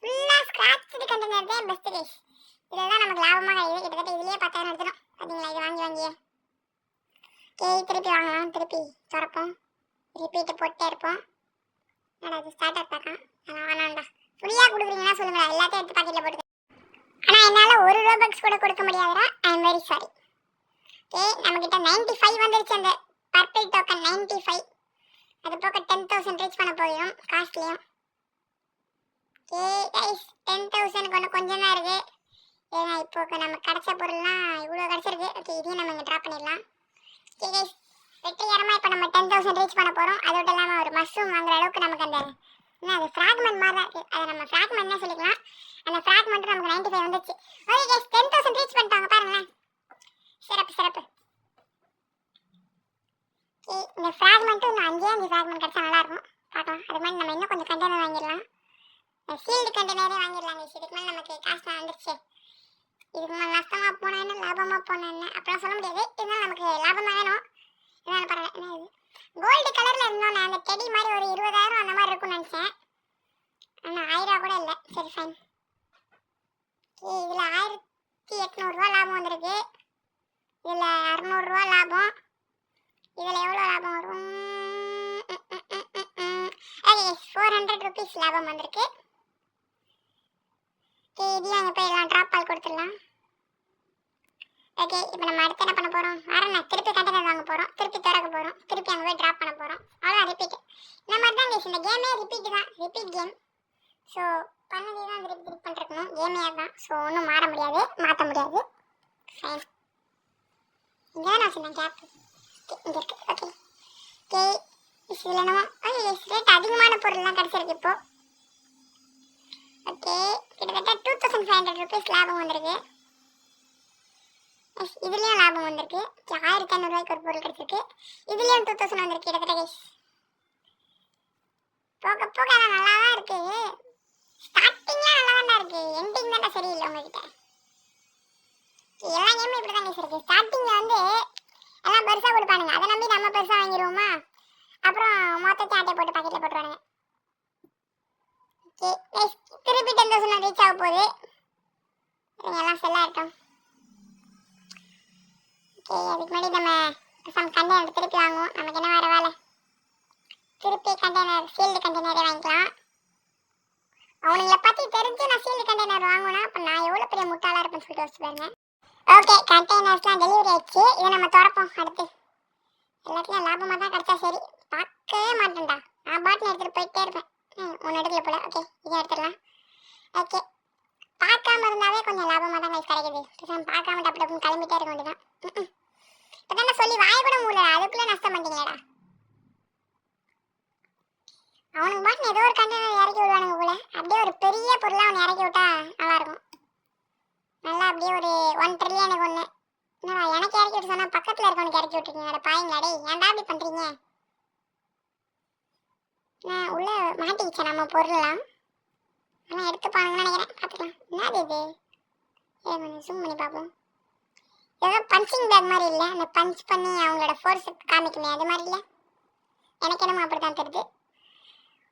S1: ஃபுல்லாக ஸ்க்ராட்சடு கண்டெய்னர் தான் பெஸ்ட்டு கைஸ். இதில் தான் நமக்கு லாபமாக கிடைக்குது. கிட்டத்தட்ட இதுலேயே 10,000 எடுத்துடும் பார்த்தீங்களா, இது வாங்கியே. ஓகே, திருப்பி வாங்கலாம். திருப்பி திறப்போம், ரிப்பீட்டு போட்டே இருப்போம். என்னடா அது ஸ்டார்டர் பார்க்கலாம், அதெல்லாம் வேணாம்டா. ஃப்ரீயாக கொடுக்குறீங்கன்னா சொல்லுங்களா, எல்லாத்தையும் எடுத்து பாக்கெட்டில் போட்டு. ஆனால் என்னால் $1 கூட கொடுக்க முடியாதுடா, I am very sorry. Okay, நம்மக்கிட்ட 95 வந்துருச்சு. அந்த பர்பிள் டோக்கன் 95, அது போக 10,000 ரீச் பண்ண போயிடும் காஸ்ட்லியும். ஓகே கைஸ், 10,000 கொஞ்சம் தான் இருக்குது. ஏன்னா இப்போ நம்ம கிடச்ச பொருள்லாம் இவ்வளோ கிடச்சிருக்கு. ஓகே, இதையும் நம்ம இங்கே ட்ராப் பண்ணிடலாம். ஓகே கைஸ், வெற்றிகரமாக இப்போ நம்ம 10,000 ரீச் பண்ண போகிறோம். அதோட இல்லாமல் ஒரு மஷ்ரூம் வாங்குற அளவுக்கு நமக்கு அந்த என்ன அது ஃப்ராக்மெண்ட் மாதிரி தான் இருக்குது, அதை நம்ம ஃப்ராக்மெண்ட்னே சொல்லிக்கலாம். அந்த ஃப்ராக்மெண்ட்டு நமக்கு 95 வந்துச்சு. ஓகே கைஸ், 10,000 ரீச் பண்ணிட்டாங்க பாருங்களேன், சிறப்பு. ஓகே, இந்த ஃப்ராக்மெண்ட்டு இன்னும் 5 ஃப்ராக்மெண்ட் கிடச்சா நல்லாயிருக்கும், பார்க்கலாம். அது மாதிரி நம்ம இன்னும் கொஞ்சம் கண்டெய்னர் வாங்கிடலாம். சீல்டு கண்டெய்னரே வாங்கிடலாம் கைஸ். இதுக்கு மேலே நமக்கு காசு வந்துருச்சு. இதுக்கு மேலே நஷ்டமாக போனால் என்ன, லாபமாக போனால் என்ன, அப்படிலாம் சொல்ல முடியாது. இதனால் நமக்கு லாபம் தான் வேணும். இதனால் பரவாயில்ல. என்ன இது கோல்டு கலரில் இருந்தோன்னே அந்த ரெடி மாதிரி ஒரு 20,000 அந்த மாதிரி இருக்கும்னு நினச்சேன். ஆனால் 1000 கூட இல்லை. சரி ஃபைன். இதில் 1800 லாபம் வந்திருக்கு. இதில் 600 லாபம். இதில் எவ்வளோ லாபம் வரும்? ஓகே 400 ருபீஸ் லாபம் வந்திருக்கு. இதையும் அங்கே போய் எல்லாம் ட்ராப் பால் கொடுத்துடலாம். ஓகே இப்போ நம்ம அடுத்து என்ன பண்ண போகிறோம்? வரேண்ணா திருப்பி கண்டெய்னர் வாங்க போகிறோம், திருப்பி திறக்க போகிறோம், திருப்பி அங்கே போய் ட்ராப் பண்ண போகிறோம். அவ்வளோதான் ரிப்பீட். இந்த மாதிரி தான் கேஸ் இந்த கேமே ரிப்பீட் தான், ரிப்பீட் கேம். ஸோ பண்ணதே தான் திருப்பி திருப்பி பண்ணிருக்கணும். கேமே தான். ஸோ ஒன்றும் மாற முடியாது, மாற்ற முடியாது. ஃபைன். இங்கே தான் நான் சொன்னேன் கேப் இங்கே இருக்குது. ஓகே ஓகே இதில் என்னமோ ரேட் அதிகமான பொருள்லாம் கிடச்சிருக்கு இப்போது. ஓகே கிட்டத்தட்ட 2500 ருபீஸ் லாபம் வந்திருக்கு. இதுலேயும் லாபம் வந்திருக்கு. 1500 ஒரு பொருள் கிடச்சிருக்கு. இதுலேயும் 2000 வந்திருக்கு கிட்டத்தட்ட கைஸ். போக போக நல்லா தான் இருக்குது. ஸ்டார்டிங்லாம் நல்லா தான் இருக்குது, எண்டிங் தான் சரியில்லை உங்ககிட்ட. எல்லா கேமும் இப்படி தான் கைஸ் இருக்குது. ஸ்டார்டிங்கில் வந்து எல்லாம் பெருசாக கொடுப்பானுங்க, அதை நம்பி நம்ம பெருசாக வாங்கிடுவோமா, அப்புறம் மொத்தத்தை ஆட்டை போட்டு பாக்கெட்டில் போட்டுருவானுங்க. ஓகே கைஸ் திருப்பி 10,000 ரீச் ஆக போகுது. எல்லாம் செல்லாக இருக்கட்டும். ஓகே அதுக்கு முன்னாடி நம்ம கண்டெய்னர் திருப்பி வாங்குவோம். நமக்கு என்ன வேறு வேலை? திருப்பி கண்டெய்னர் சீல்டு கண்டெய்னரே வாங்கிக்கலாம். அவனுங்களை பற்றி தெரிஞ்சு நான் சீல்டு கண்டெய்னர் வாங்கினா அப்போ நான் எவ்வளோ பெரிய முட்டாளாக இருப்பேன்னு சொல்லிட்டு வச்சு பாருங்க. ஓகே கண்டெய்னர்ஸ்லாம் டெலிவரி ஆயிடுச்சு. இதை நம்ம திறப்போம். அடுத்து எல்லாத்துலேயும் லாபமாக தான் கிடச்சா சரி. பார்க்கவே மாட்டேன்டா, நான் பாட்டில் எடுத்துகிட்டு போயிட்டே இருப்பேன். ஒன்று எடுக்கல போல. ஓகே இதை எடுத்துடலாம். ஓகே பார்க்காம இருந்தாவே கொஞ்சம் லாபமாக தான் கைஸ் கிடைக்குது. பார்க்காம டப்பு டப்புன்னு கிளம்பிட்டே இருக்க வேண்டியதான். இப்போ தானே சொல்லி வாய கூட மூடல, அதுக்குள்ளே நஷ்டம் பண்ணிட்டீங்களேடா. அவனுக்கு பாட்டு ஏதோ ஒரு கண்டெய்னர் இறக்கி விடுவானுங்க போல. அப்படியே ஒரு பெரிய பொருளாக அவனை இறக்கி விட்டா நல்லாயிருக்கும். நல்லா அப்படியே ஒரு 1 ட்ரில்லியனுக்கு ஒன்று. என்னடா எனக்கு இறக்கி விட்டு சொன்னால் பக்கத்தில் இருக்கவனுக்கு இறக்கி விட்டுருக்கீங்க. பாய்ங்களா டே, ஏன்டா அப்படி பண்ணுறீங்க? நான் உள்ளே மாட்டிக்கிச்சேன் நம்ம பொருள்லாம். ஆனால் எடுத்துப்பானுங்கன்னு நினைக்கிறேன். பார்த்துக்கலாம். என்னது இது? கொஞ்சம் ஜூம் பண்ணி பார்ப்போம். ஏதோ பஞ்சிங் பேக் மாதிரி இல்லை, அந்த பஞ்ச் பண்ணி அவங்களோட ஃபோர்ஸ் காமிக்குமே அது மாதிரி இல்லை. எனக்கு என்னமோ அப்படி தான் தெரியுது.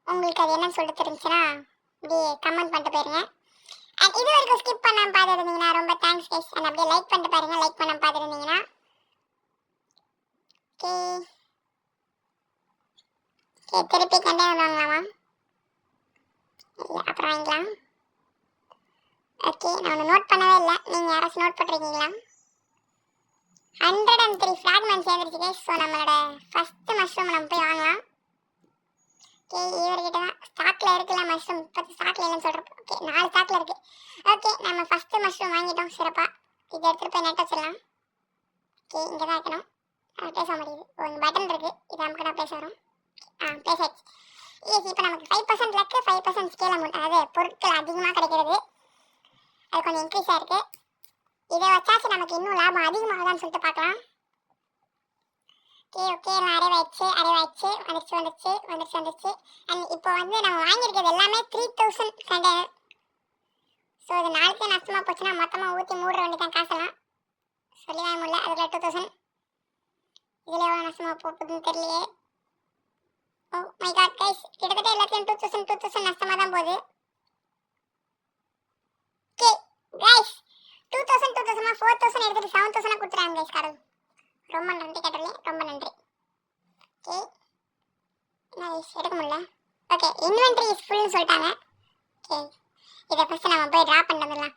S1: உங்களுக்கு அது என்னன்னு சொல்லிட்டு தெரிஞ்சுன்னா அப்படியே கமெண்ட் பண்ணிட்டு போயிருங்க. அண்ட் இது வரைக்கும் ஸ்கிப் பண்ணாமல் பார்த்துருந்தீங்கன்னா ரொம்ப தேங்க்ஸ் கைஸ். அண்ட் அப்படியே லைக் பண்ணிட்டு பாருங்கள், லைக் பண்ணாமல் பார்த்துருந்தீங்கன்னா. ஓகே ஓகே திருப்பி கண்டெய்னர் வாங்கலாமா? இல்லை அப்புறம் வாங்கிக்கலாம். ஓகே நான் ஒன்று நோட் பண்ணவே இல்லை, நீங்கள் யாராச்சும் நோட் பண்ணுறீங்களா? 103 ஃப்ராக்மெண்ட் சேர்ந்துருச்சு கைஸ். ஸோ நம்மளோட ஃபஸ்ட்டு மஷ்ரூம் நம்ம போய் வாங்கலாம். ஓகே இவர்கிட்ட தான் ஸ்டாக்கில் இருக்குல்ல மஷ்ரூம். இப்போ ஸ்டாக்கில் இல்லைன்னு சொல்கிறோம். ஓகே 4 ஸ்டாக்கில் இருக்குது. ஓகே நம்ம ஃபஸ்ட்டு மஷ்ரூம் வாங்கிட்டோம் சிறப்பாக. இதை எடுத்துகிட்டு போய் நெட் வச்சிடலாம். ஓகே இங்கே தான் வைக்கணும். பேச மாட்டேங்குது. ஒரு பட்டன் இருக்குது, இது நமக்கு நான் பேச வரும். பேசாச்சு. ஈஸி. இப்போ நமக்கு 5% லக்கு, 5% ஸ்கேல் அமௌண்ட், அதாவது பொருட்கள் அதிகமாக கிடைக்கிறது. அது கொஞ்சம் இன்க்ரீஸ் ஆகிருக்கு. இதை வச்சாச்சு நமக்கு இன்னும் லாபம் அதிகமாகதான்னு சொல்லிட்டு பார்க்கலாம். ஓகே ஓகே நான் அரைவாயிடுச்சு வந்துடுச்சு. அண்ட் இப்போ வந்து நம்ம வாங்கியிருக்கிறது எல்லாமே 3000 கண்டெய்னர். ஸோ இது நாளைக்கே நஷ்டமாக போச்சுன்னா மொத்தமாக ஊற்றி மூடுற வேண்டியதான் காசெல்லாம். சொல்லி வாங்க முடியல. அதில் 2000. இதில் எவ்வளோ நஷ்டமாக போகுதுன்னு தெரியலையே. ஓ மை காட் கைஸ், கிட்டத்தட்ட எல்லாத்தையும் 2000 நஷ்டமாக தான் போகுது. ஓகே கைஸ் 2000 4000 எடுத்துகிட்டு 7000 கொடுத்துறாங்க கைஸ். கடவுள் ரொம்ப நன்றி கடவுளே, ரொம்ப நன்றி. ஓகே என்ன கைஸ் எடுக்க முடியல. ஓகே இன்வென்ட்ரி இஸ் ஃபுல்னு சொல்லிட்டாங்க. ஓகே இதை ஃபஸ்ட்டு நம்ம போய் ட்ராப் பண்ணிட்டு வந்துடலாம்.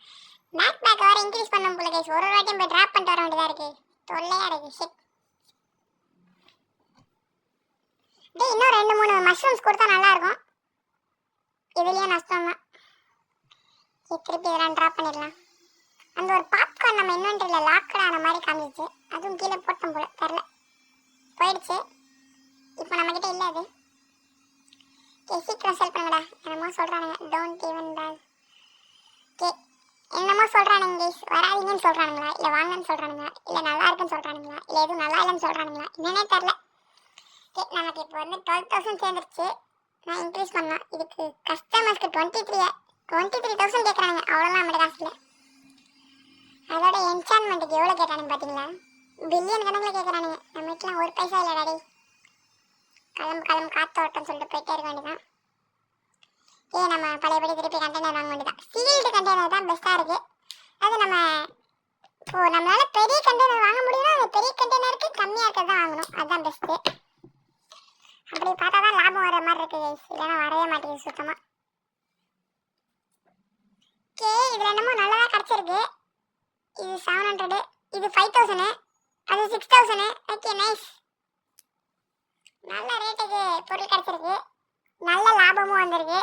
S1: பேக் வேறு இன்க்ரீஸ் பண்ண போல கைஸ். ஒரு வாட்டியும் போய் ட்ராப் பண்ணிட்டு வர வேண்டியதாக இருக்குது. தொல்லையாக இருக்குது. ஷிட். டே இன்னும் 2-3 மஷ்ரூம்ஸ் கொடுத்தா நல்லாயிருக்கும். இதுலேயும் நஷ்டம் தான். திருப்பி இதெல்லாம் ட்ராப் பண்ணிடலாம். அந்த ஒரு பாப்கார்ன் நம்ம இன்வென்ட்ரியில் லாக்கட் ஆன மாதிரி காமிச்சு, அதுவும் கீழே போட்டோம் போல தெரில, போயிடுச்சு. இப்போ நம்மக்கிட்ட இல்லை அது. ஓகே சீக்கிரம் செல் பண்ணுங்கடா. என்னமோ சொல்கிறானுங்க டோன்ட் ஈவன் பேக். ஓகே என்னமோ சொல்கிறானுங்க கைஸ். வராதிங்கன்னு சொல்கிறானுங்களா, இல்லை வாங்கன்னு சொல்கிறானுங்களா, இல்லை நல்லா இருக்குன்னு சொல்கிறானுங்களா, இல்லை எதுவும் நல்லா இல்லைன்னு சொல்கிறானுங்களா, என்னன்னே தெரில. ஓகே நமக்கு இப்போ வந்து 12,000 சேர்ந்துருச்சு. நான் இன்க்ரீஸ் பண்ணலாம். இதுக்கு கஸ்டமர்ஸ்க்கு 23,000 கேட்குறாங்க. அவ்வளோலாம் நம்மளுக்கு காசு இல்லை. அதோட என்சான்மெண்ட்டுக்கு எவ்வளோ கேட்டானுங்க பார்த்தீங்களா? பில்லியன் கணக்கில் கேட்குறானுங்க. நம்ம வீட்டில் ஒரு பைசா இல்லை டாடி. கிளம்பு கிளம்பு காத்தோட்டம் சொல்லிட்டு போயிட்டே இருக்க வேண்டியதான். நம்ம பழையபடி திருப்பி கண்டெய்னர் வாங்க வேண்டியதான். சீல்டு கண்டெய்னர் தான் பெஸ்ட்டாக இருக்குது. அது நம்ம இப்போ நம்மளால பெரிய கண்டெய்னர் வாங்க முடியும்னா அந்த பெரிய கண்டெய்னருக்கு கம்மியாக இருக்கிறது தான் வாங்கணும். அதுதான் பெஸ்ட்டு. அப்படி பார்த்தா தான் லாபம் வர மாதிரி இருக்குது கைஸ். இல்லைன்னா வரவே மாட்டேங்குது சுத்தமாக. ஓகே, இதில் என்னமோ நல்லதாக கிடச்சிருக்கு. இது 700, இது 5000, அது 6000. Okay nice. நல்ல ரேட்டுக்கு பொருள் கிடச்சிருக்கு. நல்ல லாபமும் வந்திருக்கு.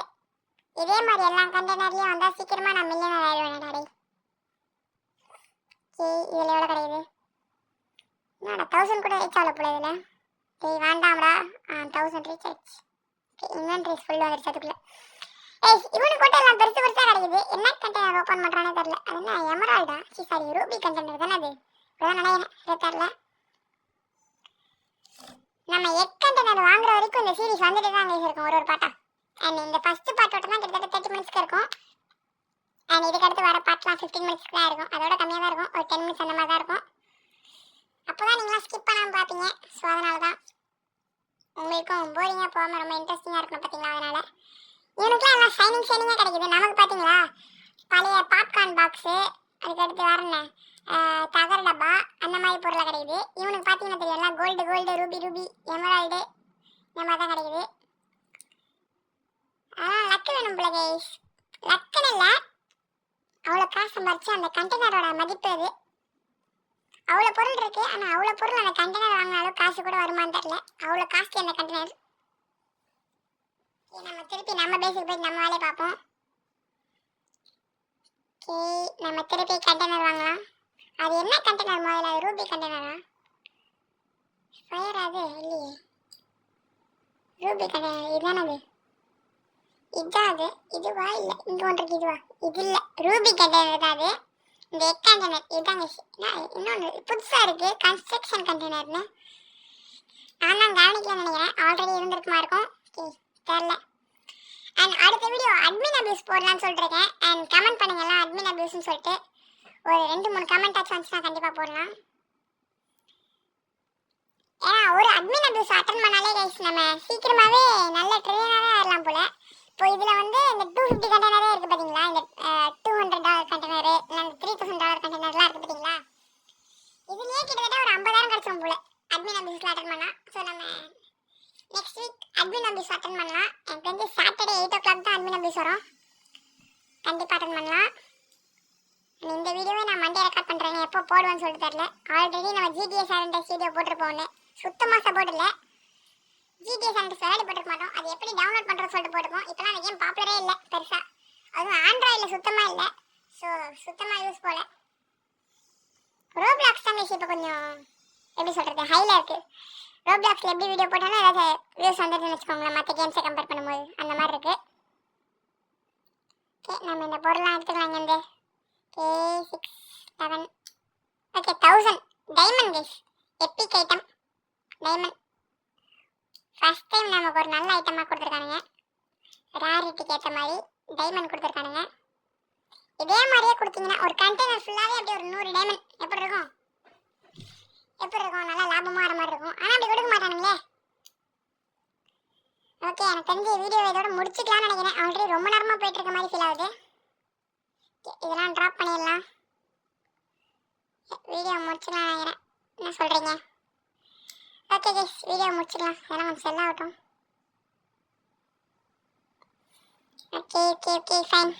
S1: இதே மாதிரி எல்லா கண்டெய்னர்லேயும் வந்தால் சீக்கிரமாக நான் மில்லியனர் ஆயிடுவேன் டாடி. ஓகே, இதில் எவ்வளோ கிடைக்குது? என்னடா 1000 கூட ரீச் ஆகல போல இதில். வேண்டாம்டா. 1000 ரீச் ஆயிடுச்சு. ஓகே, இன்வென்ட்ரிஸ் ஃபுல் வந்துருச்சு அதுக்குள்ளே. இவனு கூட எல்லாம் பெருசு பெருசாக கிடைக்குது. என்ன கண்டெய்னர் ஓப்பன் பண்ணுறானே தெரில. அது என்ன எமரால்டா? சாரி, ரூபி கண்டெய்னர் தானே அது. இப்போதான் நினைக்கிறேன், தெரில. நம்ம எக் கண்டெய்னர் வாங்குற வரைக்கும் இந்த சீரிஸ் வந்துட்டு தான் இருக்கும் ஒரு பாட்டா. அண்ட் இந்த ஃபர்ஸ்ட் பார்ட்டோட தான் கிட்டத்தட்ட 30 மினிட்ஸ்க்கு இருக்கும். அண்ட் இதுக்கு அடுத்து வர பார்ட்லாம் 15 மினிட்ஸ்க்கு தான் இருக்கும். அதோட கம்மியாக தான் இருக்கும், ஒரு 10 மினிட்ஸ் அந்த மாதிரி தான் இருக்கும். அப்போ தான் நீங்களாம் ஸ்கிப் பண்ணாமல் பார்ப்பீங்க. ஸோ அதனால தான் உங்களுக்கும் போரிங்காக போகாமல் ரொம்ப இன்ட்ரெஸ்டிங்காக இருக்கணும் பார்த்தீங்களா. அதனால் இவனுக்குலாம் எல்லாம் ஷைனிங்காக கிடைக்குது. நமக்கு பார்த்தீங்களா பழைய பாப்கார்ன் பாக்ஸு, அதுக்கடுத்து வரேன்ன தகர டப்பா, அந்த மாதிரி பொருளாக கிடைக்குது. இவனுக்கு பார்த்தீங்கன்னா தெரியும் எல்லாம் கோல்டு ரூபி எமரால்டு இந்த மாதிரி தான் கிடைக்குது. ஆனால் லக்கு வேணும் போல கைஸ். லக்குன்னு இல்லை, அவ்வளோ காசு சம்பாரிச்சு அந்த கண்டெய்னரோட மதிப்பு அது. அவ்வளோ பொருள் இருக்குது. ஆனால் அவ்வளோ பொருள் அந்த கண்டெய்னர் வாங்கினாலும் காசு கூட வருமானு தெரில. அவ்வளோ காஸ்ட்லி அந்த கண்டெய்னர். நம்ம திருப்பி நம்ம பேஸுக்கு போய் நம்ம வேலையை பார்ப்போம். ஓகே, நம்ம திருப்பி கண்டெய்னர் வாங்கலாம். அது என்ன கண்டெய்னர் முதல்ல? அது ரூபி கண்டெய்னரா? ஃபயர் அது இல்லையே. ரூபி கண்டெய்னர் இதுதானே அது? இதுதான் அது. இதுவா இல்லை இங்கே ஒன்று இருக்கு. இதுவா? இது இல்லை, ரூபி கண்டெய்னர் தான் அது. இந்த எக் கண்டெய்னர் இதுதாங்க. இன்னொன்று புதுசாக இருக்குது, கன்ஸ்ட்ரக்ஷன் கண்டெய்னர்னு. நான் தான் கவனிக்கலன்னு நினைக்கிறேன். ஆல்ரெடி இருந்திருக்குமா இருக்கும், தெரில. அண்ட் அடுத்த வீடியோ அட்மின் அபியூஸ் போடலான்னு சொல்லிட்டுருக்கேன். அண்ட் கமெண்ட் பண்ணுங்கலாம் அட்மின் அபியூஸ்ன்னு சொல்லிட்டு. ஒரு 2-3 கமெண்ட் ஆச்சு வந்துச்சுன்னா கண்டிப்பாக போடலாம். ஏன்னா ஒரு அட்மின் அபியூஸ் அட்டன் பண்ணாலே கைஸ் நம்ம சீக்கிரமாகவே நல்ல ட்ரெயினராகவே வரலாம் போல். இப்போ இதில் வந்து இந்த 250 கண்டெய்னரே இருக்குது பார்த்தீங்களா. இந்த $200 கண்டெய்னரு, இல்லை $3000 கண்டெய்னர்லாம் இருக்குது பார்த்தீங்களா. இதுலேயே கிட்டத்தட்ட ஒரு 50,000 கிடச்சிரும் போல் அட்மின் அபியூஸில் அட்டன் பண்ணால். ஸோ நம்ம next week admin abuse attend பண்ணலாம். எனக்கு வந்து சாட்டர்டே 8 o'clock தான் அட்மின் அபியூஸ் வரும். கண்டிப்பாக அட்டன் பண்ணலாம். இந்த வீடியோவை நான் மண்டே ரெக்கார்ட் பண்ணுறேன். எப்போ போடுவேன்னு சொல்லிட்டு தெரில. ஆல்ரெடி நம்ம GTA San Andreas வீடியோ போட்டிருப்போம்னு. சுத்தமாக சப்போர்ட் இல்லை. GTA San Andreas விளையாடி போட்டிருக்க மாட்டோம். அது எப்படி டவுன்லோட் பண்ணுறோன்னு சொல்லிட்டு போட்டுப்போம். இப்போலாம் அந்த கேம் பாப்புலரே இல்லை பெருசாக. அதுவும் ஆண்ட்ராய்டில் சுத்தமாக இல்லை. ஸோ சுத்தமாக யூஸ் போல. ரோப்ளாக்ஸ் தான் இப்போ கொஞ்சம் எப்படி சொல்கிறது ஹையில் இருக்குது. ரோப்ளாக்ஸில் எப்படி வீடியோ போட்டாலும் ஏதாவது வியூஸ் வந்துடுதுன்னு வச்சுக்கோங்களேன், மற்ற கேம்ஸை கம்பேர் பண்ணும்போது. அந்த மாதிரி இருக்குது. ஓகே, நம்ம இந்த பொருள்லாம் எடுத்துக்கலாம் இங்கேருந்து. Okay 6 7 okay 1000 diamond guys. Epic item diamond. First time நமக்கு ஒரு நல்ல ஐட்டமாக கொடுத்துருக்கானுங்க. ரேரிட்டிக்கு ஏற்ற மாதிரி டைமண்ட் கொடுத்துருக்கானுங்க. இதே மாதிரியே கொடுத்தீங்கன்னா ஒரு கண்டெய்னர் ஃபுல்லாகவே அப்படியே ஒரு 100 டைமண்ட் எப்படி இருக்கும்? நல்லா லாபமாக வர மாதிரி இருக்கும். ஆனால் அப்படி கொடுக்க மாட்டானுங்களே. ஓகே, எனக்கு தெரிஞ்ச வீடியோ இதோட முடிச்சுக்கலாம்னு நினைக்கிறேன். ஆல்ரெடி ரொம்ப நேரமாக போயிட்டு இருக்க மாதிரி ஃபீல் ஆகுது. இதெல்லாம் ட்ராப் பண்ணிடலாம். வீடியோ முடிச்சுக்கலாம் நினைக்கிறேன். என்ன சொல்கிறீங்க? ஓகே கைஸ், வீடியோ முடிச்சுக்கலாம். ஏன்னா கொஞ்சம் செல் ஆகட்டும். Okay fine.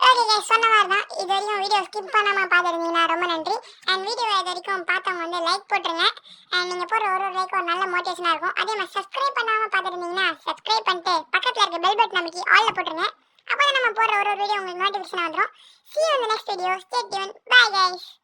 S1: ஓகே கைஸ், சொன்ன மாதிரி தான். இது வரைக்கும் வீடியோ ஸ்கிப் பண்ணாமல் பார்த்துருந்தீங்கன்னா ரொம்ப நன்றி. அண்ட் வீடியோ இது வரைக்கும் பார்த்தவங்க வந்து லைக் போட்டுருங்க. அண்ட் நீங்கள் போகிற ஒரு லைக் ஒரு நல்ல மோட்டிவேஷனாக இருக்கும். அதே மாதிரி சப்ஸ்கிரைப் பண்ணாமல் பார்த்துருந்தீங்கன்னா சப்ஸ்கிரைப் பண்ணிட்டு பக்கத்தில் இருக்க பெல் பட்டன் நமக்கு ஆலில் போட்டுருங்க. அப்போ தான் நம்ம போடுற ஒரு வீடியோ உங்களுக்கு நோட்டிஃபிகேஷன் வந்துடும். See you in the next video. Stay tuned. Bye guys.